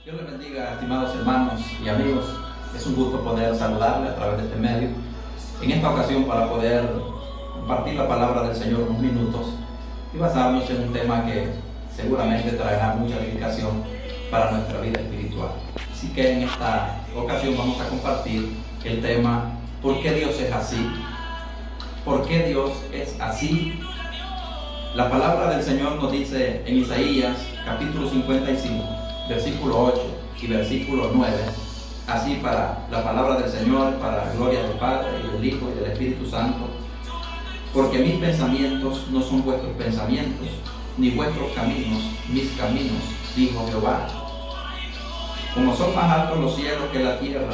Dios les bendiga, estimados hermanos y amigos. Es un gusto poder saludarles a través de este medio. En esta ocasión para poder compartir la palabra del Señor unos minutos y basarnos en un tema que seguramente traerá mucha edificación para nuestra vida espiritual. Así que en esta ocasión vamos a compartir el tema ¿por qué Dios es así? ¿Por qué Dios es así? La palabra del Señor nos dice en Isaías capítulo 55, versículo 8 y versículo 9, así para la palabra del Señor, para la gloria del Padre y del Hijo y del Espíritu Santo. Porque mis pensamientos no son vuestros pensamientos, ni vuestros caminos mis caminos, dijo Jehová. Como son más altos los cielos que la tierra,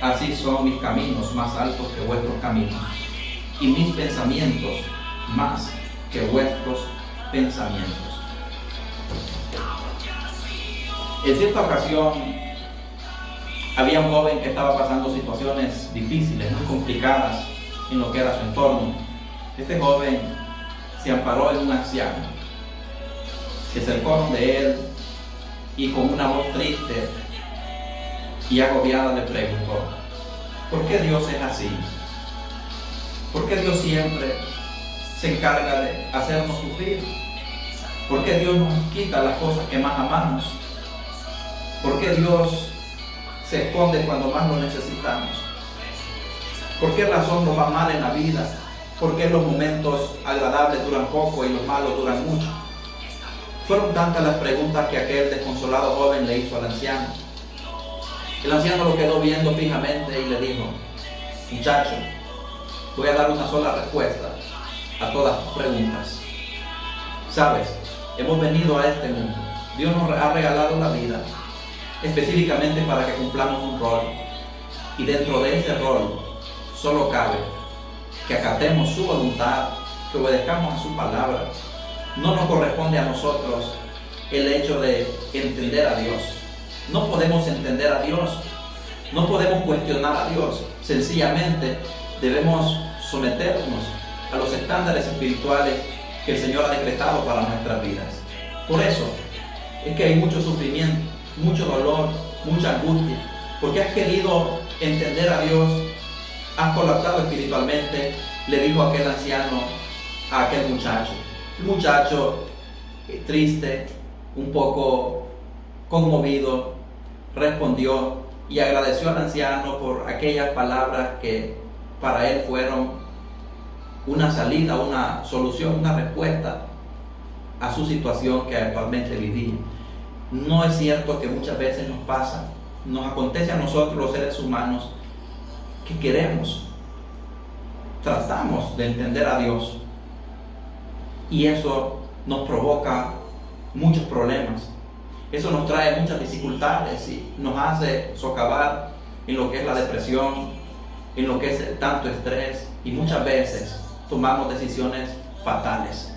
así son mis caminos más altos que vuestros caminos, y mis pensamientos más que vuestros pensamientos. En cierta ocasión había un joven que estaba pasando situaciones difíciles, muy complicadas en lo que era su entorno. Este joven se amparó en un anciano, se acercó de él y con una voz triste y agobiada le preguntó: ¿por qué Dios es así? ¿Por qué Dios siempre se encarga de hacernos sufrir? ¿Por qué Dios nos quita las cosas que más amamos? ¿Por qué Dios se esconde cuando más lo necesitamos? ¿Por qué razón nos va mal en la vida? ¿Por qué los momentos agradables duran poco y los malos duran mucho? Fueron tantas las preguntas que aquel desconsolado joven le hizo al anciano. El anciano lo quedó viendo fijamente y le dijo: muchacho, voy a dar una sola respuesta a todas tus preguntas. Sabes, hemos venido a este mundo. Dios nos ha regalado la vida específicamente para que cumplamos un rol, y dentro de ese rol solo cabe que acatemos su voluntad, que obedezcamos a su palabra. No nos corresponde a nosotros el hecho de entender a Dios. No podemos entender a Dios, no podemos cuestionar a Dios. Sencillamente debemos someternos a los estándares espirituales que el Señor ha decretado para nuestras vidas. Por eso es que hay mucho sufrimiento, mucho dolor, mucha angustia, porque has querido entender a Dios, has colapsado espiritualmente. Le dijo aquel anciano a aquel muchacho. El muchacho, triste, un poco conmovido, respondió y agradeció al anciano por aquellas palabras que para él fueron una salida, una solución, una respuesta a su situación que actualmente vivía. No es cierto que muchas veces nos pasa, nos acontece a nosotros los seres humanos que tratamos de entender a Dios, y eso nos provoca muchos problemas, eso nos trae muchas dificultades y nos hace socavar en lo que es la depresión, en lo que es tanto estrés, y muchas veces tomamos decisiones fatales.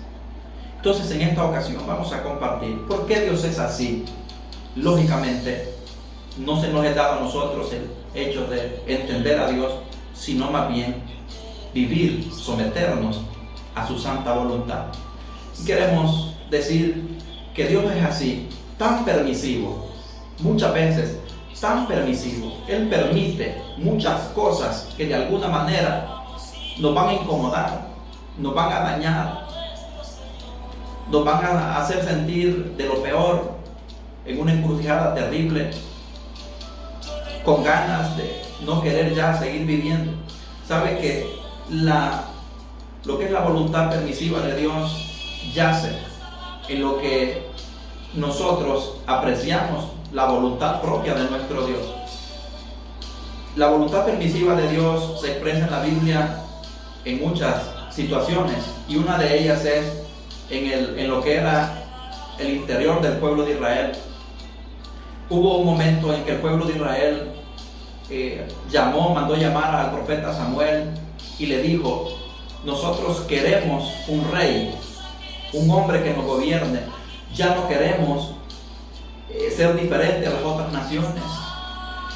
Entonces, en esta ocasión vamos a compartir por qué Dios es así. Lógicamente, no se nos ha dado a nosotros el hecho de entender a Dios, sino más bien vivir, someternos a su santa voluntad. Queremos decir que Dios es así, tan permisivo, muchas veces tan permisivo. Él permite muchas cosas que de alguna manera nos van a incomodar, nos van a dañar, nos van a hacer sentir de lo peor, en una encrucijada terrible, con ganas de no querer ya seguir viviendo. Sabe que lo que es la voluntad permisiva de Dios yace en lo que nosotros apreciamos, la voluntad propia de nuestro Dios. La voluntad permisiva de Dios se expresa en la Biblia en muchas situaciones, y una de ellas es en lo que era el interior del pueblo de Israel. Hubo un momento en que el pueblo de Israel mandó llamar al profeta Samuel y le dijo: nosotros queremos un rey, un hombre que nos gobierne. Ya no queremos ser diferente a las otras naciones.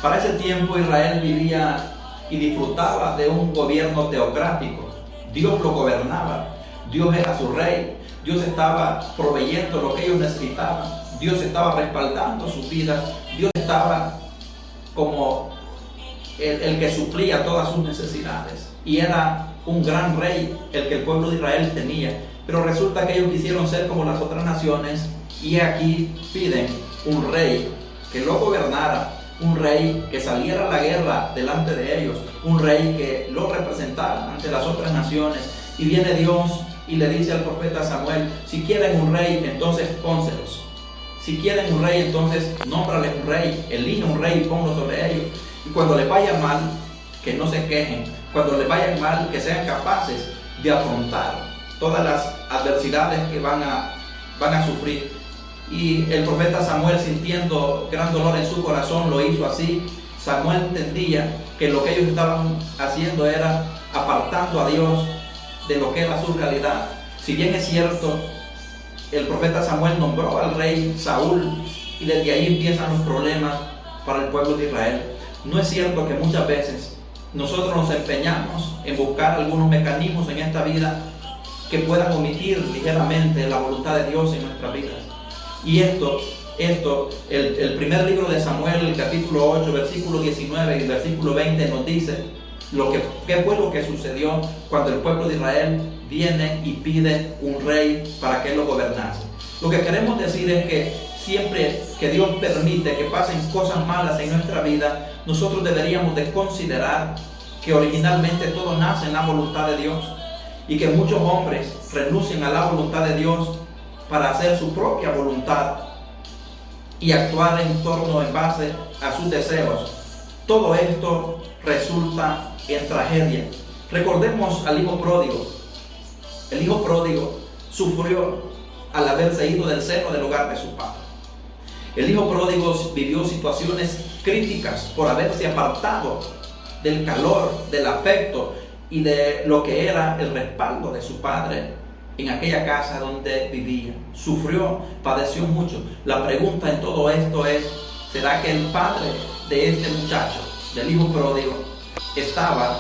Para ese tiempo Israel vivía y disfrutaba de un gobierno teocrático. Dios lo gobernaba, Dios era su rey, Dios estaba proveyendo lo que ellos necesitaban, Dios estaba respaldando sus vidas, Dios estaba como el que suplía todas sus necesidades, y era un gran rey el que el pueblo de Israel tenía. Pero resulta que ellos quisieron ser como las otras naciones, y aquí piden un rey que lo gobernara, un rey que saliera a la guerra delante de ellos, un rey que lo representara ante las otras naciones. Y viene Dios y le dice al profeta Samuel: si quieren un rey, entonces pónselos. Si quieren un rey, entonces nómbrales un rey, elige un rey y ponlo sobre ellos. Y cuando les vaya mal, que no se quejen. Cuando les vaya mal, que sean capaces de afrontar todas las adversidades que van a sufrir. Y el profeta Samuel, sintiendo gran dolor en su corazón, lo hizo así. Samuel entendía que lo que ellos estaban haciendo era apartando a Dios de lo que era su realidad. Si bien es cierto, el profeta Samuel nombró al rey Saúl, y desde ahí empiezan los problemas para el pueblo de Israel. No es cierto que muchas veces nosotros nos empeñamos en buscar algunos mecanismos en esta vida que puedan omitir ligeramente la voluntad de Dios en nuestras vidas. Y el primer libro de Samuel, el capítulo 8, versículo 19 y versículo 20 nos dice qué fue lo que sucedió cuando el pueblo de Israel viene y pide un rey para que lo gobernase. Lo que queremos decir es que siempre que Dios permite que pasen cosas malas en nuestra vida, nosotros deberíamos de considerar que originalmente todo nace en la voluntad de Dios, y que muchos hombres renuncian a la voluntad de Dios para hacer su propia voluntad y actuar en base a sus deseos. Todo esto resulta en tragedia. Recordemos al hijo pródigo. El hijo pródigo sufrió al haberse ido del seno del hogar de su padre. El hijo pródigo vivió situaciones críticas por haberse apartado del calor, del afecto y de lo que era el respaldo de su padre en aquella casa donde vivía. Sufrió, padeció mucho. La pregunta en todo esto es: ¿será que el padre de este muchacho, del hijo pródigo, estaba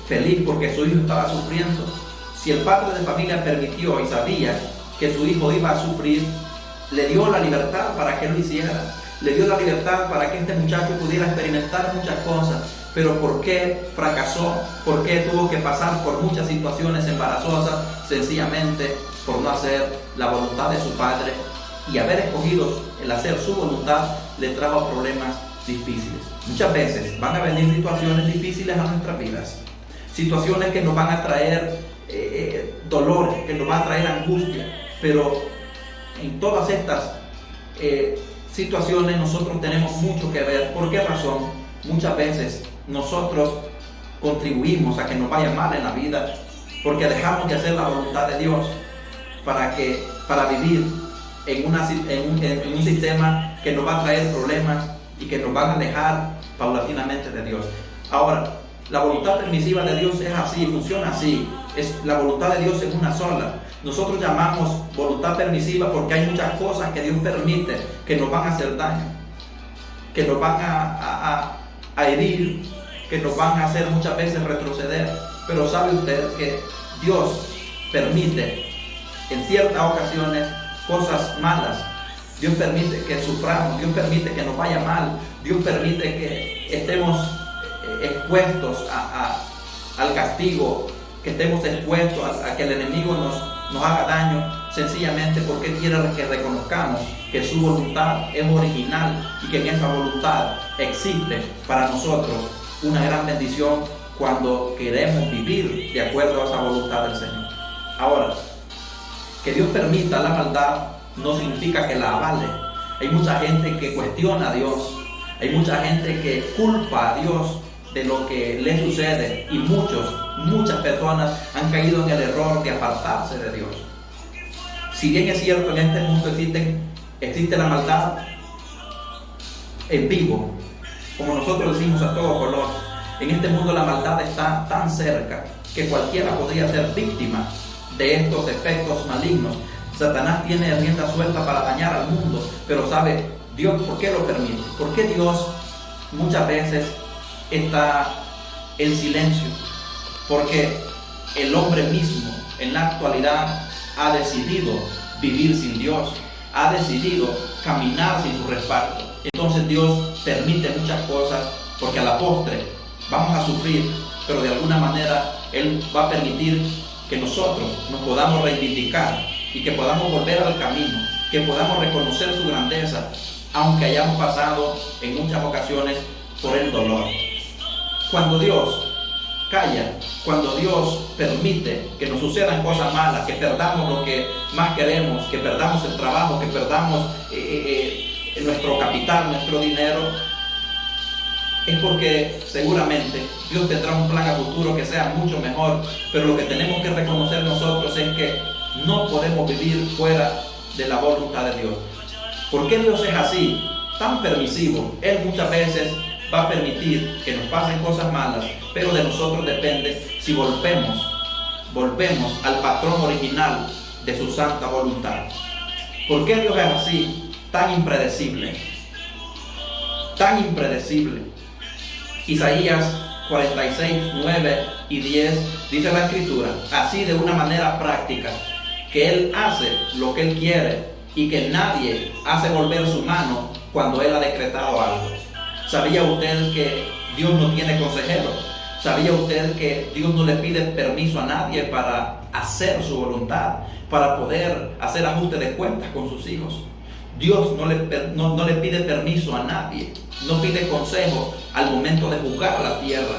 feliz porque su hijo estaba sufriendo? Si el padre de familia permitió y sabía que su hijo iba a sufrir, le dio la libertad para que lo hiciera, le dio la libertad para que este muchacho pudiera experimentar muchas cosas. Pero ¿por qué fracasó? ¿Por qué tuvo que pasar por muchas situaciones embarazosas? Sencillamente por no hacer la voluntad de su padre, y haber escogido el hacer su voluntad le trajo problemas difíciles. Muchas veces van a venir situaciones difíciles a nuestras vidas, situaciones que nos van a traer dolor, que nos van a traer angustia, pero en todas estas situaciones nosotros tenemos mucho que ver. ¿Por qué razón? Muchas veces nosotros contribuimos a que nos vaya mal en la vida porque dejamos de hacer la voluntad de Dios para vivir en un sistema que nos va a traer problemas y que nos van a alejar paulatinamente de Dios. Ahora, la voluntad permisiva de Dios es así, funciona así. La voluntad de Dios es una sola. Nosotros llamamos voluntad permisiva porque hay muchas cosas que Dios permite que nos van a hacer daño, que nos van a herir, que nos van a hacer muchas veces retroceder. Pero sabe usted que Dios permite en ciertas ocasiones cosas malas. Dios permite que suframos, Dios permite que nos vaya mal, Dios permite que estemos expuestos al castigo, que estemos expuestos a que el enemigo nos haga daño, sencillamente porque quiere que reconozcamos que su voluntad es original y que en esa voluntad existe para nosotros una gran bendición cuando queremos vivir de acuerdo a esa voluntad del Señor. Ahora, que Dios permita la maldad no significa que la avale. Hay mucha gente que cuestiona a Dios, hay mucha gente que culpa a Dios de lo que le sucede, y muchas personas han caído en el error de apartarse de Dios. Si bien es cierto, en este mundo existe la maldad en vivo, como nosotros decimos a todo color, en este mundo la maldad está tan cerca que cualquiera podría ser víctima de estos efectos malignos. Satanás tiene rienda suelta para dañar al mundo, pero ¿sabe Dios por qué lo permite? ¿Por qué Dios muchas veces está en silencio? Porque el hombre mismo en la actualidad ha decidido vivir sin Dios. ha decidido caminar sin su respaldo. Entonces Dios permite muchas cosas porque a la postre vamos a sufrir, pero de alguna manera Él va a permitir que nosotros nos podamos reivindicar y que podamos volver al camino, que podamos reconocer su grandeza, aunque hayamos pasado en muchas ocasiones por el dolor. Cuando Dios calla, cuando Dios permite que nos sucedan cosas malas, que perdamos lo que más queremos, que perdamos el trabajo, que perdamos nuestro capital, nuestro dinero, es porque seguramente Dios tendrá un plan a futuro que sea mucho mejor, pero lo que tenemos que reconocer nosotros es que no podemos vivir fuera de la voluntad de Dios. ¿Por qué Dios es así, tan permisivo? Él muchas veces va a permitir que nos pasen cosas malas, pero de nosotros depende si volvemos al patrón original de su santa voluntad. ¿Por qué Dios es así, tan impredecible? Tan impredecible. Isaías 46, 9 y 10 dice la Escritura, así de una manera práctica, que Él hace lo que Él quiere y que nadie hace volver su mano cuando Él ha decretado algo. ¿Sabía usted que Dios no tiene consejero? ¿Sabía usted que Dios no le pide permiso a nadie para hacer su voluntad, para poder hacer ajuste de cuentas con sus hijos? Dios no le pide permiso a nadie, no pide consejo al momento de juzgar la tierra,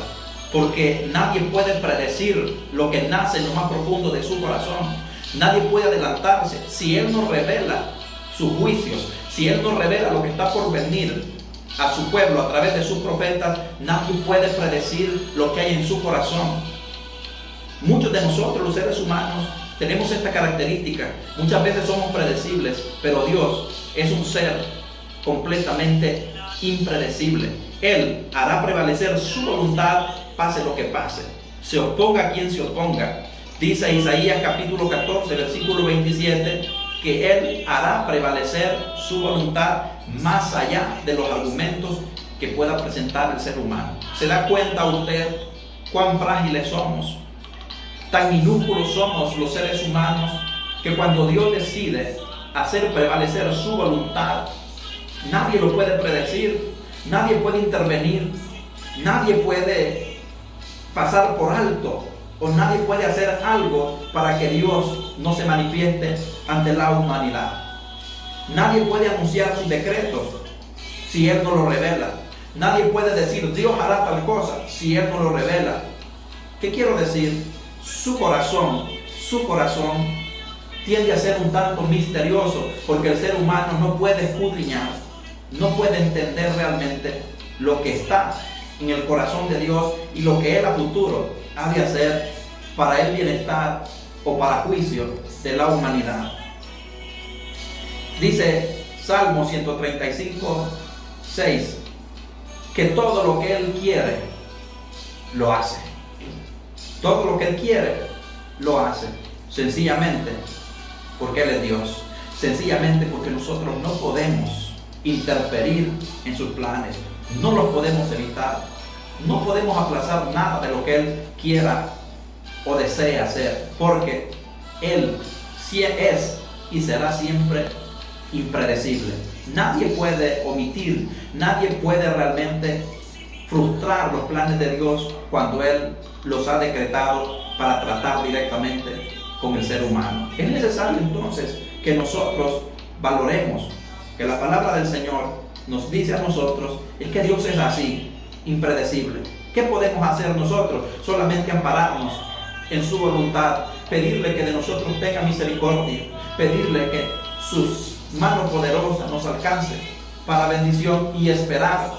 porque nadie puede predecir lo que nace en lo más profundo de su corazón. Nadie puede adelantarse. Si Él nos revela sus juicios, si Él nos revela lo que está por venir a su pueblo a través de sus profetas, nadie puede predecir lo que hay en su corazón. Muchos de nosotros, los seres humanos, tenemos esta característica. Muchas veces somos predecibles, pero Dios es un ser completamente impredecible. Él hará prevalecer su voluntad, pase lo que pase, se oponga a quien se oponga. Dice Isaías capítulo 14, versículo 27, que Él hará prevalecer su voluntad más allá de los argumentos que pueda presentar el ser humano. ¿Se da cuenta usted cuán frágiles somos? Tan minúsculos somos los seres humanos que cuando Dios decide hacer prevalecer su voluntad, nadie lo puede predecir, nadie puede intervenir, nadie puede pasar por alto o nadie puede hacer algo para que Dios no se manifieste ante la humanidad. Nadie puede anunciar sus decretos si Él no lo revela. Nadie puede decir Dios hará tal cosa si Él no lo revela. ¿Qué quiero decir? Su corazón tiende a ser un tanto misterioso, porque el ser humano no puede escudriñar, no puede entender realmente lo que está en el corazón de Dios y lo que Él a futuro ha de hacer para el bienestar o para juicio de la humanidad. Dice Salmo 135, 6, que todo lo que Él quiere, lo hace. Todo lo que Él quiere, lo hace. Sencillamente porque Él es Dios. Sencillamente porque nosotros no podemos interferir en sus planes. No los podemos evitar. No podemos aplazar nada de lo que Él quiera o desee hacer. Porque Él sí es y será siempre impredecible. Nadie puede omitir, nadie puede realmente frustrar los planes de Dios cuando Él los ha decretado para tratar directamente con el ser humano. Es necesario entonces que nosotros valoremos que la palabra del Señor nos dice a nosotros es que Dios es así, impredecible. ¿Qué podemos hacer nosotros? Solamente ampararnos en su voluntad, pedirle que de nosotros tenga misericordia, pedirle que sus manos poderosas nos alcance para bendición y esperar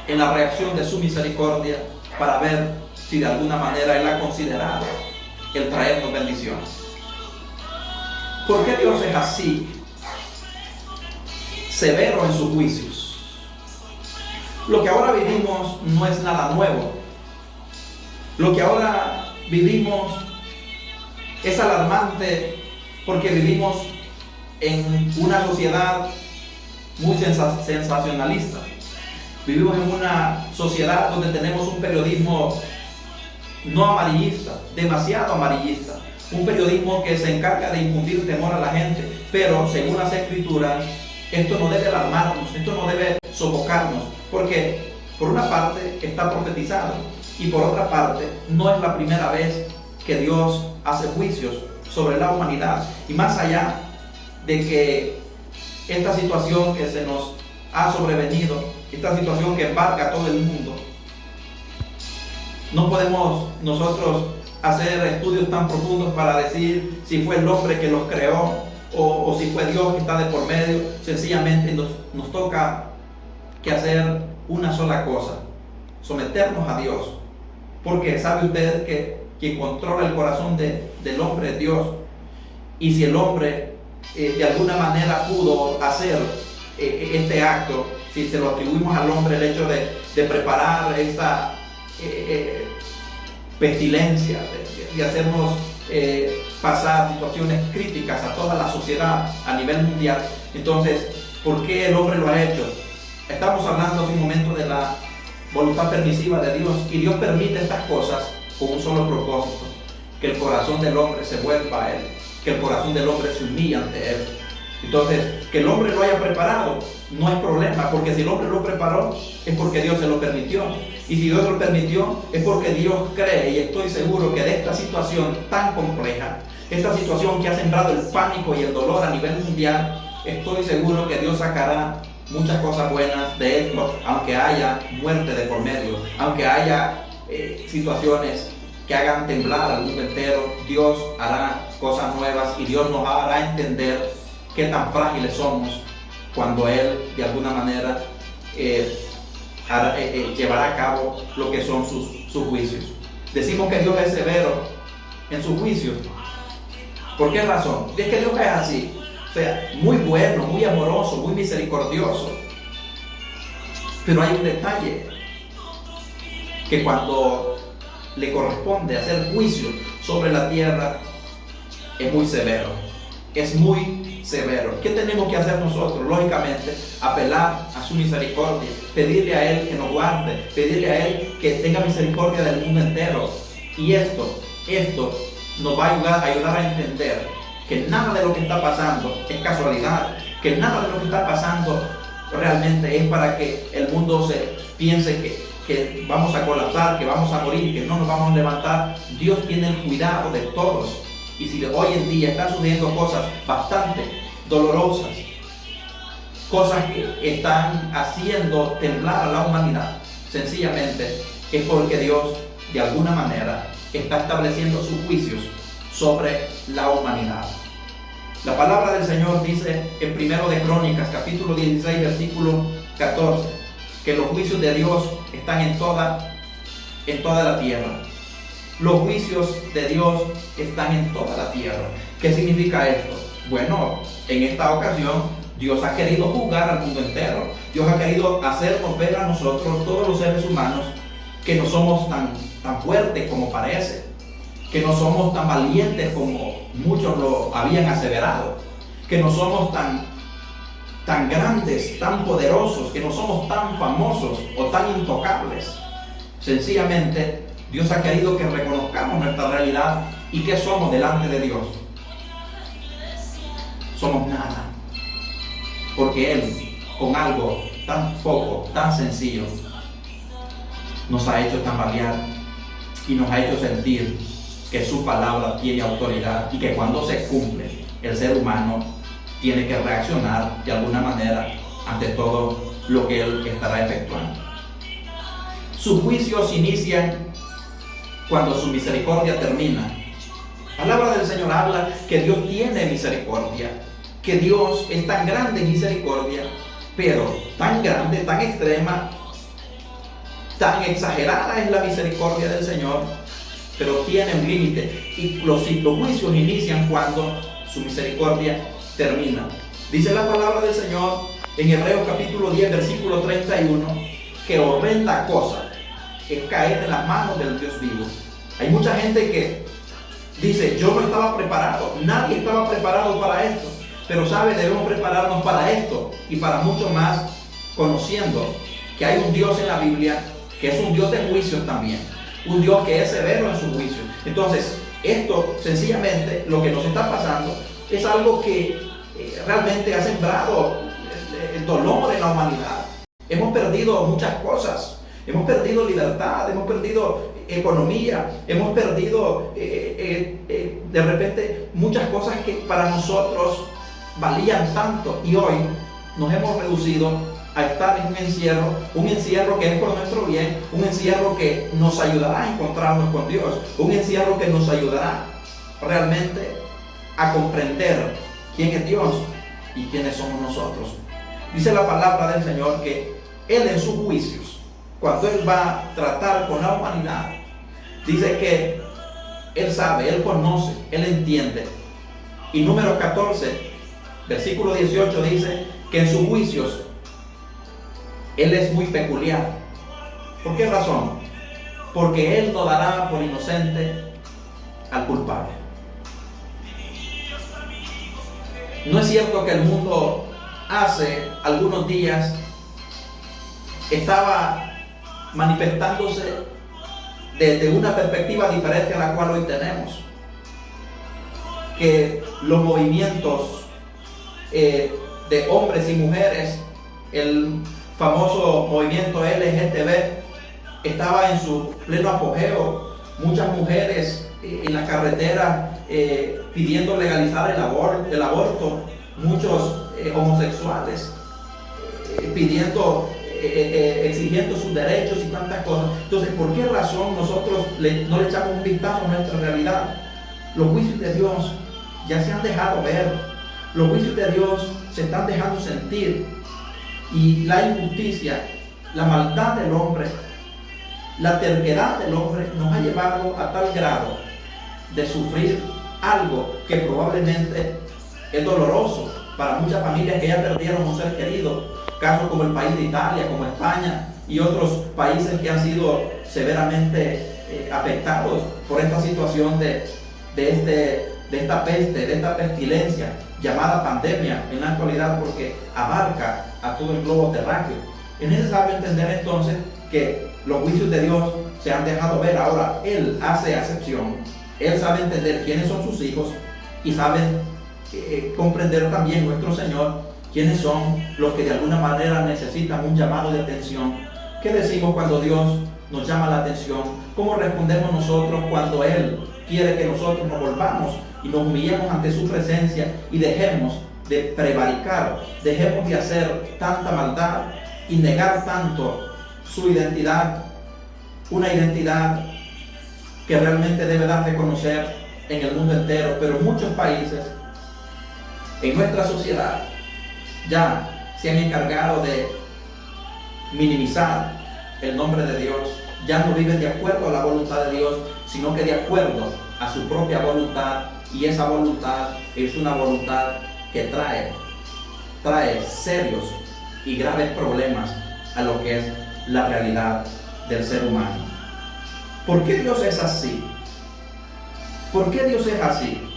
en la reacción de su misericordia para ver si de alguna manera Él ha considerado el traernos bendición. ¿Por qué Dios es así severo en sus juicios? Lo que ahora vivimos no es nada nuevo. Lo que ahora vivimos es alarmante porque vivimos en una sociedad muy sensacionalista. Vivimos en una sociedad donde tenemos un periodismo no amarillista, demasiado amarillista. Un periodismo que se encarga de infundir temor a la gente, pero según las Escrituras, esto no debe alarmarnos, esto no debe sofocarnos, porque por una parte está profetizado y por otra parte no es la primera vez que Dios hace juicios sobre la humanidad. Y más allá de que esta situación que se nos ha sobrevenido, esta situación que embarga a todo el mundo, no podemos nosotros hacer estudios tan profundos para decir si fue el hombre que los creó o si fue Dios que está de por medio. Sencillamente nos toca que hacer una sola cosa: someternos a Dios, porque sabe usted que quien controla el corazón del hombre es Dios. Y si el hombre de alguna manera pudo hacer este acto, si se lo atribuimos al hombre el hecho de preparar esta pestilencia, de hacernos pasar situaciones críticas a toda la sociedad a nivel mundial, entonces, ¿por qué el hombre lo ha hecho? Estamos hablando hace un momento de la voluntad permisiva de Dios, y Dios permite estas cosas con un solo propósito: que el corazón del hombre se vuelva a Él, que el corazón del hombre se humille ante Él. Entonces, que el hombre lo haya preparado no es problema, porque si el hombre lo preparó es porque Dios se lo permitió, y si Dios lo permitió es porque Dios cree, y estoy seguro que de esta situación tan compleja, esta situación que ha sembrado el pánico y el dolor a nivel mundial, estoy seguro que Dios sacará muchas cosas buenas de esto, aunque haya muerte de por medio, aunque haya situaciones que hagan temblar al mundo entero. Dios hará cosas nuevas y Dios nos hará entender qué tan frágiles somos cuando Él de alguna manera llevará a cabo lo que son sus juicios. Decimos que Dios es severo en sus juicios. ¿Por qué razón? Es que Dios es así, o sea, muy bueno, muy amoroso, muy misericordioso. Pero hay un detalle: que cuando le corresponde hacer juicio sobre la tierra, es muy severo, es muy severo. ¿Qué tenemos que hacer nosotros? Lógicamente, apelar a su misericordia, pedirle a Él que nos guarde, pedirle a Él que tenga misericordia del mundo entero. Y esto nos va a ayudar a entender que nada de lo que está pasando es casualidad, que nada de lo que está pasando realmente es para que el mundo se piense que vamos a colapsar, que vamos a morir, que no nos vamos a levantar. Dios tiene el cuidado de todos. Y si hoy en día están sucediendo cosas bastante dolorosas, cosas que están haciendo temblar a la humanidad, sencillamente es porque Dios de alguna manera está estableciendo sus juicios sobre la humanidad. La palabra del Señor dice en 1 de Crónicas, capítulo 16, versículo 14, que los juicios de Dios están en toda la tierra. Los juicios de Dios están en toda la tierra. ¿Qué significa esto? Bueno, en esta ocasión Dios ha querido juzgar al mundo entero. Dios ha querido hacernos ver a nosotros, todos los seres humanos, que no somos tan fuertes como parece, que no somos tan valientes como muchos lo habían aseverado, que no somos tan grandes, tan poderosos, que no somos tan famosos o tan intocables. Sencillamente, Dios ha querido que reconozcamos nuestra realidad y que somos delante de Dios. Somos nada, porque Él, con algo tan poco, tan sencillo, nos ha hecho tambalear y nos ha hecho sentir que su palabra tiene autoridad y que cuando se cumple, el ser humano tiene que reaccionar de alguna manera ante todo lo que Él estará efectuando. Sus juicios inician cuando su misericordia termina. La palabra del Señor habla que Dios tiene misericordia, que Dios es tan grande en misericordia, pero tan grande, tan extrema, tan exagerada es la misericordia del Señor, pero tiene un límite. Y los juicios inician cuando su misericordia termina. Dice la palabra del Señor en Hebreos capítulo 10, versículo 31, que horrenda cosa es caer en las manos del Dios vivo. Hay mucha gente que dice: yo no estaba preparado, nadie estaba preparado para esto. Pero sabe, debemos prepararnos para esto y para mucho más, conociendo que hay un Dios en la Biblia que es un Dios de juicios también, un Dios que es severo en sus juicios. Entonces, esto sencillamente, lo que nos está pasando, es algo que realmente ha sembrado el dolor en la humanidad. Hemos perdido muchas cosas. Hemos perdido libertad, hemos perdido economía, hemos perdido de repente muchas cosas que para nosotros valían tanto, y hoy nos hemos reducido a estar en un encierro que es por nuestro bien, un encierro que nos ayudará a encontrarnos con Dios, un encierro que nos ayudará realmente a comprender quién es Dios y quiénes somos nosotros. Dice la palabra del Señor que Él en sus juicios, cuando Él va a tratar con la humanidad, dice que Él sabe, Él conoce, Él entiende. Y número 14, versículo 18 dice que en sus juicios Él es muy peculiar. ¿Por qué razón? Porque Él no dará por inocente al culpable. No es cierto que el mundo hace algunos días estaba manifestándose desde una perspectiva diferente a la cual hoy tenemos, que los movimientos de hombres y mujeres, el famoso movimiento LGTB, estaba en su pleno apogeo. Muchas mujeres en la carretera pidiendo legalizar el aborto, muchos homosexuales pidiendo exigiendo sus derechos y tantas cosas. Entonces, ¿por qué razón nosotros no le echamos un vistazo a nuestra realidad? Los juicios de Dios ya se han dejado ver, los juicios de Dios se están dejando sentir, y la injusticia, la maldad del hombre, la terquedad del hombre nos ha llevado a tal grado de sufrir algo que probablemente es doloroso para muchas familias que ya perdieron un ser querido. Casos como el país de Italia, como España y otros países que han sido severamente afectados por esta situación de esta peste, de esta pestilencia llamada pandemia en la actualidad, porque abarca a todo el globo terráqueo. Es necesario entender entonces que los juicios de Dios se han dejado ver. Ahora Él hace acepción, Él sabe entender quiénes son sus hijos y sabe comprender también nuestro Señor quiénes son los que de alguna manera necesitan un llamado de atención. ¿Qué decimos cuando Dios nos llama la atención? ¿Cómo respondemos nosotros cuando Él quiere que nosotros nos volvamos y nos humillemos ante su presencia y dejemos de prevaricar, dejemos de hacer tanta maldad y negar tanto su identidad, una identidad que realmente debe dar de conocer en el mundo entero? Pero muchos países en nuestra sociedad ya se han encargado de minimizar el nombre de Dios. Ya no viven de acuerdo a la voluntad de Dios, sino que de acuerdo a su propia voluntad, y esa voluntad es una voluntad que trae serios y graves problemas a lo que es la realidad del ser humano. ¿Por qué Dios es así? ¿Por qué Dios es así?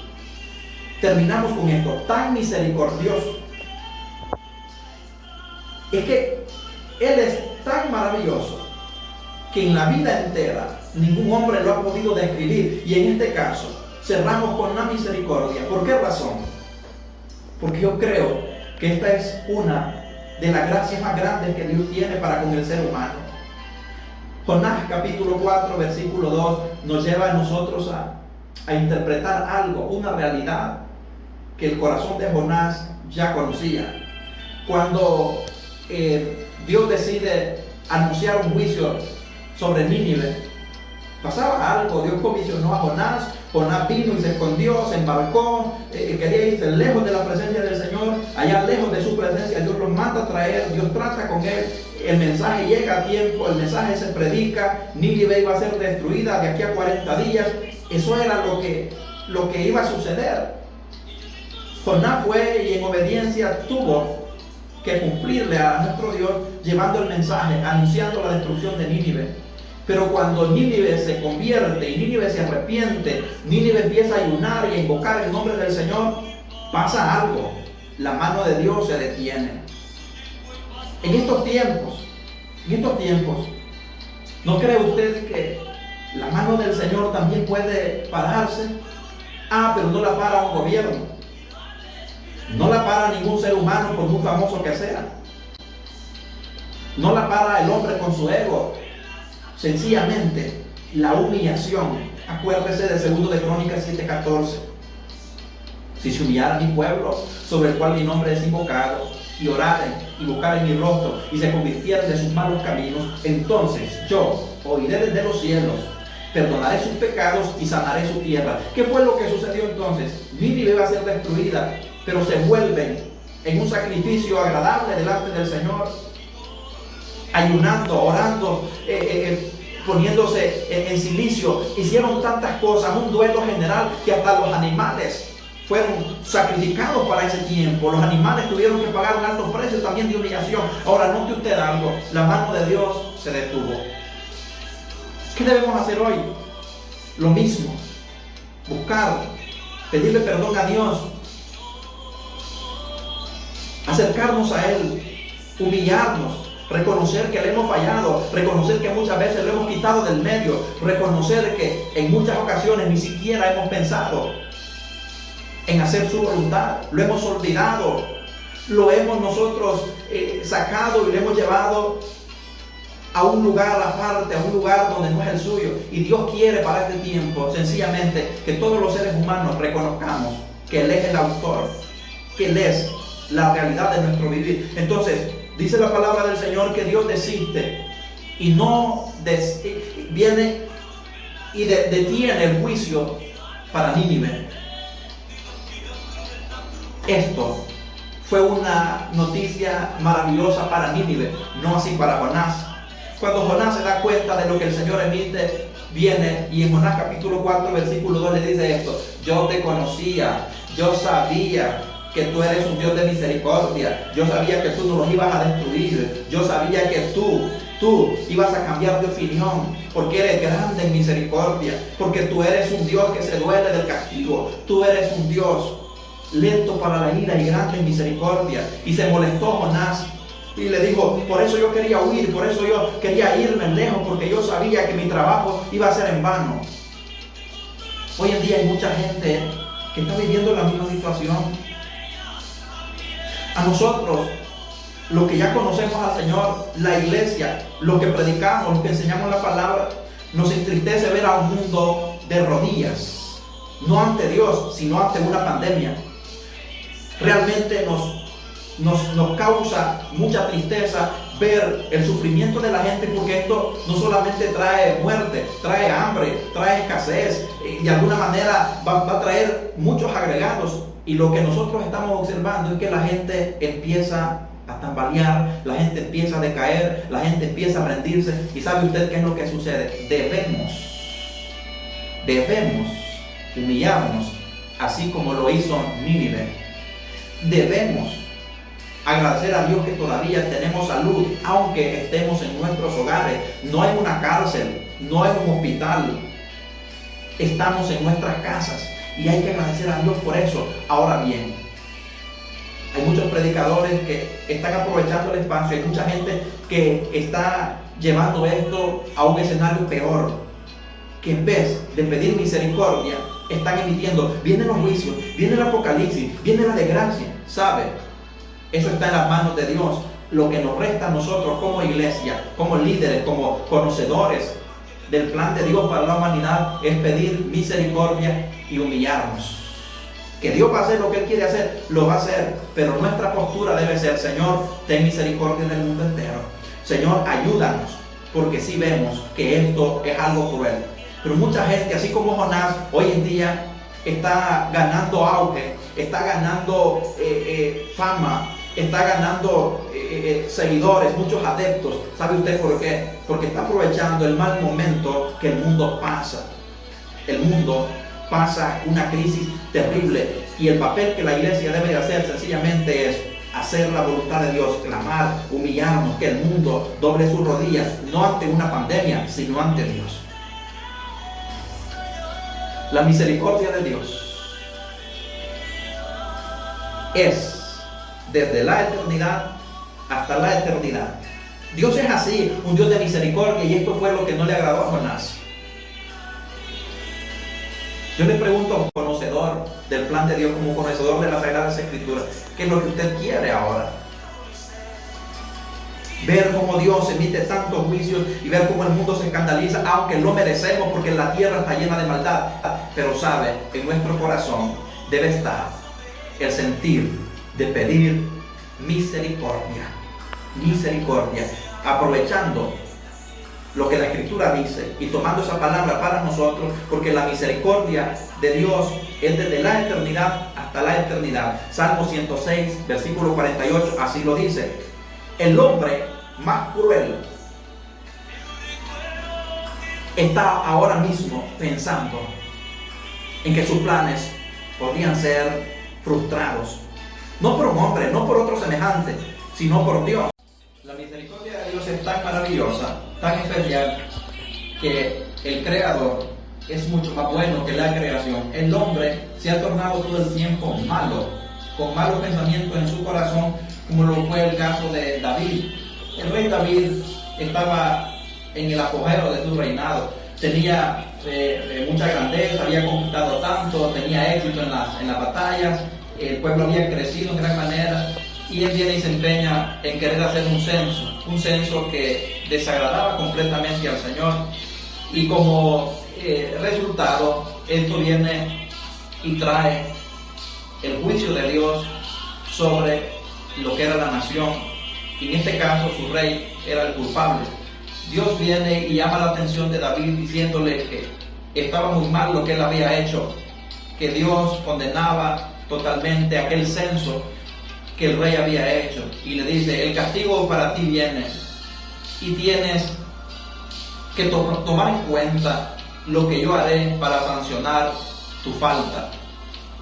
Terminamos con esto, tan misericordioso. Es que Él es tan maravilloso que en la vida entera ningún hombre lo ha podido describir, y en este caso cerramos con la misericordia. ¿Por qué razón? Porque yo creo que esta es una de las gracias más grandes que Dios tiene para con el ser humano. Jonás capítulo 4 versículo 2 nos lleva a nosotros a interpretar algo, una realidad que el corazón de Jonás ya conocía. Cuando Dios decide anunciar un juicio sobre Nínive, pasaba algo. Dios comisionó a Jonás. Jonás vino y se escondió, se embarcó, quería irse lejos de la presencia del Señor, allá lejos de su presencia. Dios los manda a traer, Dios trata con él, el mensaje llega a tiempo, el mensaje se predica, Nínive iba a ser destruida de aquí a 40 días. Eso era lo que iba a suceder. Jonás fue y en obediencia tuvo que cumplirle a nuestro Dios, llevando el mensaje, anunciando la destrucción de Nínive. Pero cuando Nínive se convierte y Nínive se arrepiente, Nínive empieza a ayunar y a invocar el nombre del Señor, pasa algo. La mano de Dios se detiene. En estos tiempos, ¿no cree usted que la mano del Señor también puede pararse? Pero no la para un gobierno. No la para ningún ser humano, por muy famoso que sea. No la para el hombre con su ego. Sencillamente, la humillación. Acuérdese de 2 de Crónicas 7:14. Si se humillara mi pueblo, sobre el cual mi nombre es invocado, y oraren y buscaren mi rostro, y se convirtieran de sus malos caminos, entonces yo oiré desde los cielos, perdonaré sus pecados y sanaré su tierra. ¿Qué fue lo que sucedió entonces? Nínive iba a ser destruida, pero se vuelven en un sacrificio agradable delante del Señor, ayunando, orando, poniéndose en silicio. Hicieron tantas cosas, un duelo general, que hasta los animales fueron sacrificados para ese tiempo. Los animales tuvieron que pagar un alto precio también de humillación. Ahora, note usted algo, la mano de Dios se detuvo. ¿Qué debemos hacer hoy? Lo mismo, buscar, pedirle perdón a Dios, acercarnos a Él, humillarnos, reconocer que le hemos fallado, reconocer que muchas veces lo hemos quitado del medio, reconocer que en muchas ocasiones ni siquiera hemos pensado en hacer su voluntad, lo hemos olvidado, lo hemos nosotros sacado y lo hemos llevado a un lugar aparte, a un lugar donde no es el suyo. Y Dios quiere para este tiempo sencillamente que todos los seres humanos reconozcamos que Él es el autor, que Él es la realidad de nuestro vivir. Entonces, dice la palabra del Señor que Dios desiste y no viene y detiene el juicio para Nínive. Esto fue una noticia maravillosa para Nínive, no así para Jonás. Cuando Jonás se da cuenta de lo que el Señor emite, viene y en Jonás capítulo 4 versículo 2 le dice esto: yo te conocía, yo sabía que tú eres un Dios de misericordia, yo sabía que tú no los ibas a destruir, yo sabía que tú ibas a cambiar de opinión, porque eres grande en misericordia, porque tú eres un Dios que se duele del castigo, tú eres un Dios lento para la ira y grande en misericordia. Y se molestó Jonás y le dijo: por eso yo quería huir, por eso yo quería irme lejos, porque yo sabía que mi trabajo iba a ser en vano. Hoy en día hay mucha gente que está viviendo la misma situación. A nosotros, los que ya conocemos al Señor, la iglesia, los que predicamos, los que enseñamos la palabra, nos entristece ver a un mundo de rodillas, no ante Dios, sino ante una pandemia. Realmente nos causa mucha tristeza ver el sufrimiento de la gente, porque esto no solamente trae muerte, trae hambre, trae escasez, y de alguna manera va a traer muchos agregados. Y lo que nosotros estamos observando es que la gente empieza a tambalear, la gente empieza a decaer, la gente empieza a rendirse. ¿Y sabe usted qué es lo que sucede? Debemos humillarnos, así como lo hizo Nínive. Debemos agradecer a Dios que todavía tenemos salud, aunque estemos en nuestros hogares, no en una cárcel, no en un hospital, estamos en nuestras casas. Y hay que agradecer a Dios por eso. Ahora bien, hay muchos predicadores que están aprovechando el espacio. Hay mucha gente que está llevando esto a un escenario peor, que en vez de pedir misericordia, están emitiendo: vienen los juicios, viene el apocalipsis, viene la desgracia. ¿Sabe? Eso está en las manos de Dios. Lo que nos resta a nosotros como iglesia, como líderes, como conocedores del plan de Dios para la humanidad, es pedir misericordia y humillarnos. Que Dios va a hacer lo que Él quiere hacer, lo va a hacer, pero nuestra postura debe ser: Señor, ten misericordia del mundo entero. Señor, ayúdanos, porque sí vemos que esto es algo cruel. Pero mucha gente, así como Jonás, hoy en día está ganando auge, está ganando fama, está ganando seguidores, muchos adeptos. ¿Sabe usted por qué? Porque está aprovechando el mal momento que el mundo pasa. El mundo pasa una crisis terrible, y el papel que la iglesia debe de hacer sencillamente es hacer la voluntad de Dios, clamar, humillarnos, que el mundo doble sus rodillas, no ante una pandemia, sino ante Dios. La misericordia de Dios es desde la eternidad hasta la eternidad. Dios es así, un Dios de misericordia, y esto fue lo que no le agradó a Jonás. Yo le pregunto a un conocedor del plan de Dios, como conocedor de las Sagradas Escrituras, ¿qué es lo que usted quiere ahora? Ver cómo Dios emite tantos juicios y ver cómo el mundo se escandaliza, aunque lo merecemos porque la tierra está llena de maldad. Pero sabe, en nuestro corazón debe estar el sentir de pedir misericordia, misericordia, aprovechando lo que la Escritura dice y tomando esa palabra para nosotros, porque la misericordia de Dios es desde la eternidad hasta la eternidad. Salmo 106, versículo 48, así lo dice. El hombre más cruel está ahora mismo pensando en que sus planes podrían ser frustrados, no por un hombre, no por otro semejante, sino por Dios. La misericordia de Dios es tan maravillosa, tan especial, que el Creador es mucho más bueno que la creación. El hombre se ha tornado todo el tiempo malo, con malos pensamientos en su corazón, como lo fue el caso de David. El rey David estaba en el apogeo de su reinado, tenía mucha grandeza, había conquistado tanto, tenía éxito en las batallas, el pueblo había crecido en gran manera, y él viene y se empeña en querer hacer un censo que desagradaba completamente al Señor, y como resultado esto viene y trae el juicio de Dios sobre lo que era la nación, y en este caso su rey era el culpable. Dios viene y llama la atención de David diciéndole que estaba muy mal lo que él había hecho, que Dios condenaba totalmente aquel censo que el rey había hecho, y le dice: el castigo para ti viene y tienes que tomar en cuenta lo que yo haré para sancionar tu falta.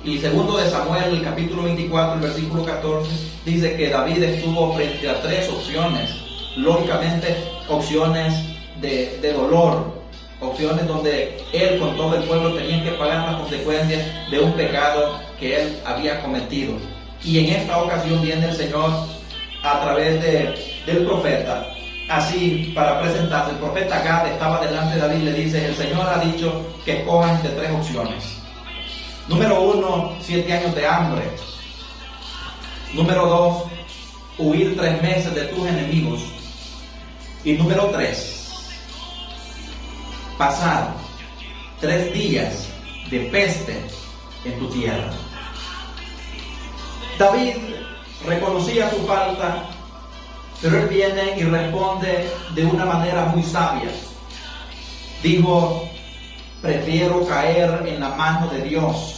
Y segundo de Samuel, el capítulo 24, el versículo 14, dice que David estuvo frente a tres opciones, lógicamente opciones de dolor, opciones donde él con todo el pueblo tenía que pagar las consecuencias de un pecado que él había cometido. Y en esta ocasión viene el Señor a través del profeta, así para presentarse. El profeta Gad estaba delante de David y le dice: el Señor ha dicho que escojas entre tres opciones. Número 1, 7 años de hambre. Número 2, huir 3 meses de tus enemigos. Y número 3, pasar 3 días de peste en tu tierra. David reconocía su falta, pero él viene y responde de una manera muy sabia. Dijo: prefiero caer en la mano de Dios,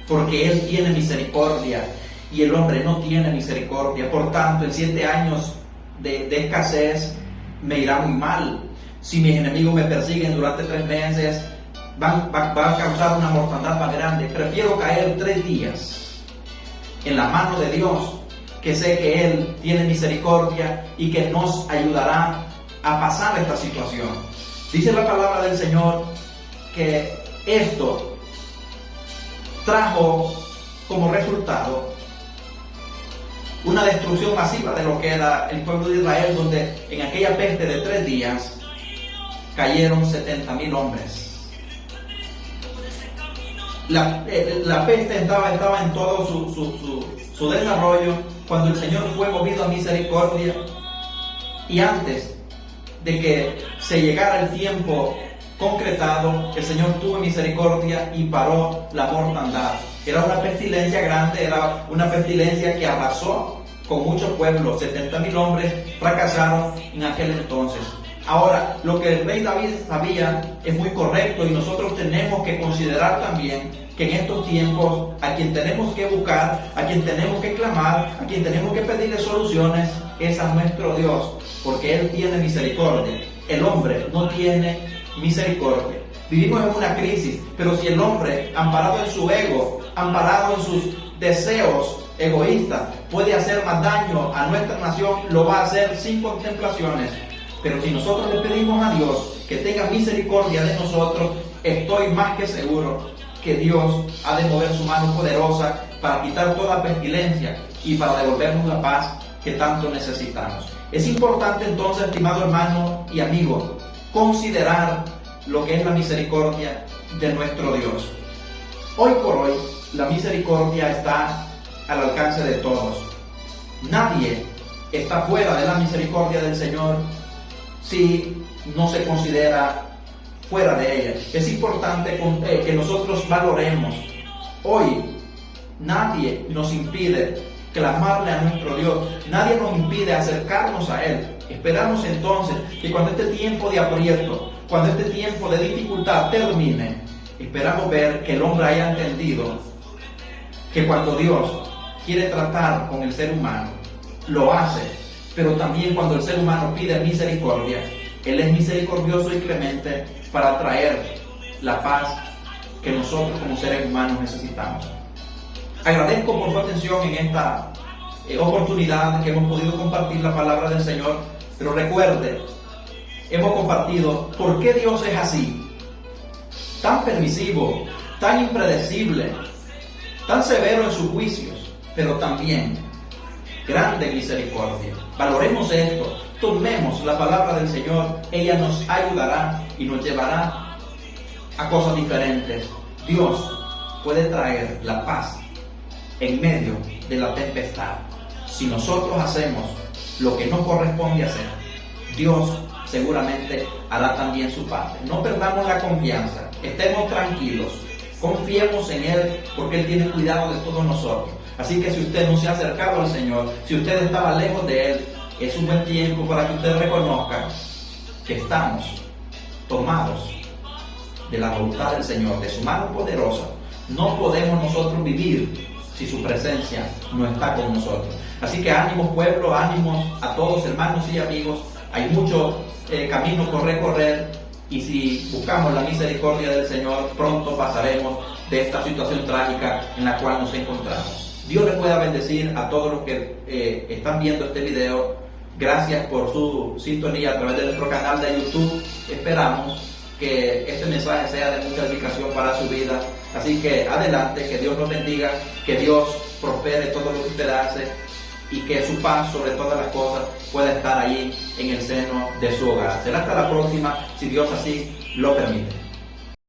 porque Él tiene misericordia y el hombre no tiene misericordia. Por tanto, en 7 años de escasez me irá muy mal. Si mis enemigos me persiguen durante 3 meses, van a causar una mortandad más grande. Prefiero caer 3 días en la mano de Dios, que sé que Él tiene misericordia y que nos ayudará a pasar esta situación. Dice la palabra del Señor que esto trajo como resultado una destrucción masiva de lo que era el pueblo de Israel, donde en aquella peste de 3 días cayeron 70,000 hombres. La peste estaba en todo su desarrollo cuando el Señor fue movido a misericordia, y antes de que se llegara el tiempo concretado, el Señor tuvo misericordia y paró la mortandad. Era una pestilencia grande, era una pestilencia que arrasó con muchos pueblos. 70,000 hombres fracasaron en aquel entonces. Ahora, lo que el rey David sabía es muy correcto, y nosotros tenemos que considerar también que en estos tiempos a quien tenemos que buscar, a quien tenemos que clamar, a quien tenemos que pedirle soluciones es a nuestro Dios, porque Él tiene misericordia. El hombre no tiene misericordia. Vivimos en una crisis, pero si el hombre, amparado en su ego, amparado en sus deseos egoístas, puede hacer más daño a nuestra nación, lo va a hacer sin contemplaciones. Pero si nosotros le pedimos a Dios que tenga misericordia de nosotros, estoy más que seguro que Dios ha de mover su mano poderosa para quitar toda pestilencia y para devolvernos la paz que tanto necesitamos. Es importante entonces, estimado hermano y amigo, considerar lo que es la misericordia de nuestro Dios. Hoy por hoy, la misericordia está al alcance de todos. Nadie está fuera de la misericordia del Señor si no se considera fuera de ella. Es importante que nosotros valoremos. Hoy nadie nos impide clamarle a nuestro Dios, nadie nos impide acercarnos a Él. Esperamos entonces que cuando este tiempo de aprieto, cuando este tiempo de dificultad termine, esperamos ver que el hombre haya entendido que cuando Dios quiere tratar con el ser humano, lo hace, pero también cuando el ser humano pide misericordia, Él es misericordioso y clemente para traer la paz que nosotros como seres humanos necesitamos. Agradezco por su atención en esta oportunidad que hemos podido compartir la palabra del Señor, pero recuerde, hemos compartido por qué Dios es así, tan permisivo, tan impredecible, tan severo en sus juicios, pero también grande en misericordia. Valoremos esto, tomemos la palabra del Señor, ella nos ayudará y nos llevará a cosas diferentes. Dios puede traer la paz en medio de la tempestad. Si nosotros hacemos lo que nos corresponde hacer, Dios seguramente hará también su parte. No perdamos la confianza, estemos tranquilos, confiemos en Él porque Él tiene cuidado de todos nosotros. Así que si usted no se ha acercado al Señor, si usted estaba lejos de Él, es un buen tiempo para que usted reconozca que estamos tomados de la voluntad del Señor, de su mano poderosa. No podemos nosotros vivir si su presencia no está con nosotros. Así que ánimos pueblo, ánimos a todos hermanos y amigos. Hay mucho camino por recorrer y si buscamos la misericordia del Señor, pronto pasaremos de esta situación trágica en la cual nos encontramos. Dios les pueda bendecir a todos los que están viendo este video. Gracias por su sintonía a través de nuestro canal de YouTube. Esperamos que este mensaje sea de mucha edificación para su vida. Así que adelante, que Dios los bendiga, que Dios prospere todo lo que usted hace y que su paz sobre todas las cosas pueda estar ahí en el seno de su hogar. Será hasta la próxima, si Dios así lo permite.